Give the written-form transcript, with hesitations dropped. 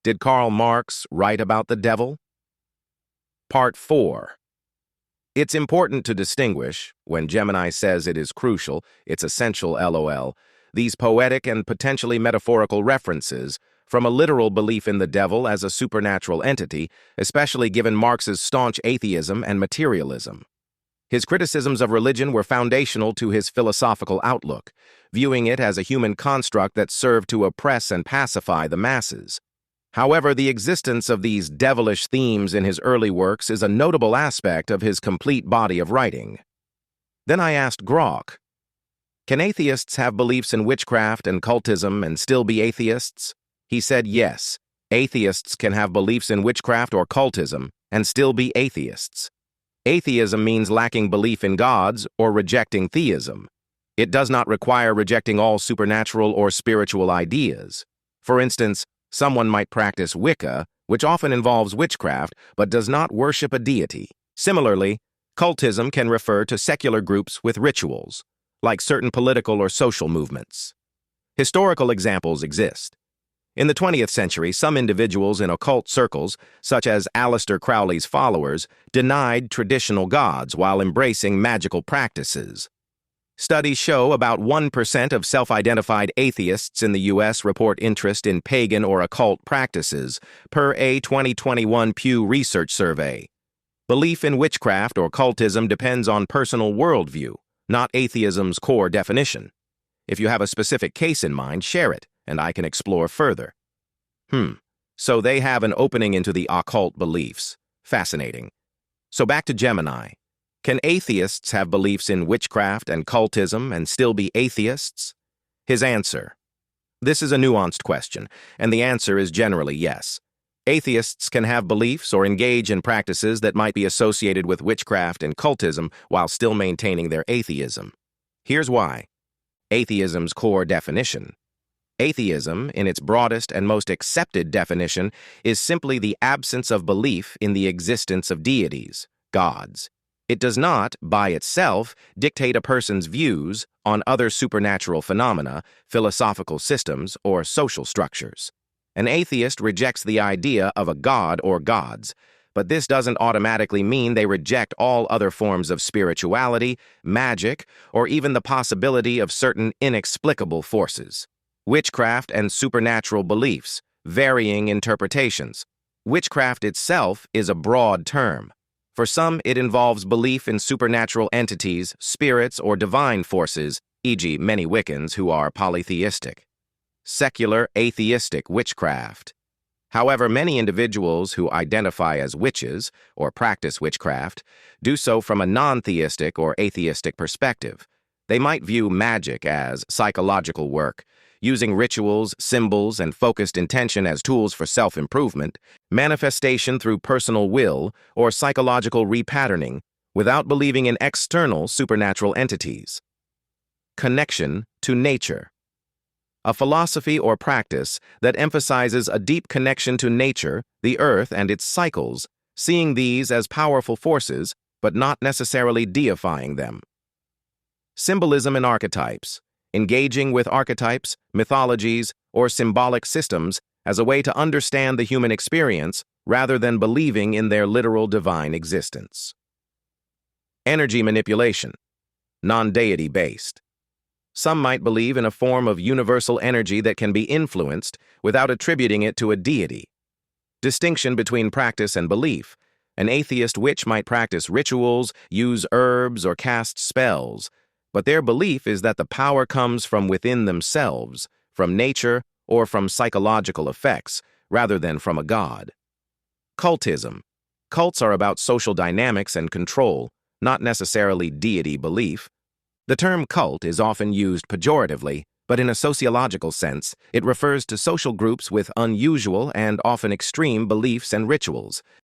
Did Karl Marx write about the devil? Part 4. It's important to distinguish, when Gemini says it is crucial, it's essential LOL, these poetic and potentially metaphorical references from a literal belief in the devil as a supernatural entity, especially given Marx's staunch atheism and materialism. His criticisms of religion were foundational to his philosophical outlook, viewing it as a human construct that served to oppress and pacify the masses. However, the existence of these devilish themes in his early works is a notable aspect of his complete body of writing. Then I asked Grok, can atheists have beliefs in witchcraft and cultism and still be atheists? He said yes, atheists can have beliefs in witchcraft or cultism and still be atheists. Atheism means lacking belief in gods or rejecting theism. It does not require rejecting all supernatural or spiritual ideas. For instance, someone might practice Wicca, which often involves witchcraft, but does not worship a deity. Similarly, cultism can refer to secular groups with rituals, like certain political or social movements. Historical examples exist. In the 20th century, some individuals in occult circles, such as Aleister Crowley's followers, denied traditional gods while embracing magical practices. Studies show about 1% of self-identified atheists in the U.S. report interest in pagan or occult practices, per a 2021 Pew Research survey. Belief in witchcraft or cultism depends on personal worldview, not atheism's core definition. If you have a specific case in mind, share it, and I can explore further. So they have an opening into the occult beliefs. Fascinating. So back to Gemini. Can atheists have beliefs in witchcraft and cultism and still be atheists? His answer. This is a nuanced question, and the answer is generally yes. Atheists can have beliefs or engage in practices that might be associated with witchcraft and cultism while still maintaining their atheism. Here's why. Atheism's core definition. Atheism, in its broadest and most accepted definition, is simply the absence of belief in the existence of deities, gods. It does not, by itself, dictate a person's views on other supernatural phenomena, philosophical systems, or social structures. An atheist rejects the idea of a god or gods, but this doesn't automatically mean they reject all other forms of spirituality, magic, or even the possibility of certain inexplicable forces. Witchcraft and supernatural beliefs, varying interpretations. Witchcraft itself is a broad term. For some, it involves belief in supernatural entities, spirits, or divine forces, e.g., many Wiccans who are polytheistic. Secular, atheistic witchcraft. However, many individuals who identify as witches or practice witchcraft do so from a non-theistic or atheistic perspective. They might view magic as psychological work, using rituals, symbols, and focused intention as tools for self-improvement, manifestation through personal will, or psychological repatterning, without believing in external supernatural entities. Connection to nature. A philosophy or practice that emphasizes a deep connection to nature, the earth, and its cycles, seeing these as powerful forces, but not necessarily deifying them. Symbolism and archetypes. Engaging with archetypes, mythologies, or symbolic systems as a way to understand the human experience rather than believing in their literal divine existence. Energy manipulation. Non-deity based. Some might believe in a form of universal energy that can be influenced without attributing it to a deity. Distinction between practice and belief. An atheist witch might practice rituals, use herbs, or cast spells, but their belief is that the power comes from within themselves, from nature, or from psychological effects, rather than from a god. Cultism. Cults are about social dynamics and control, not necessarily deity belief. The term cult is often used pejoratively, but in a sociological sense, it refers to social groups with unusual and often extreme beliefs and rituals,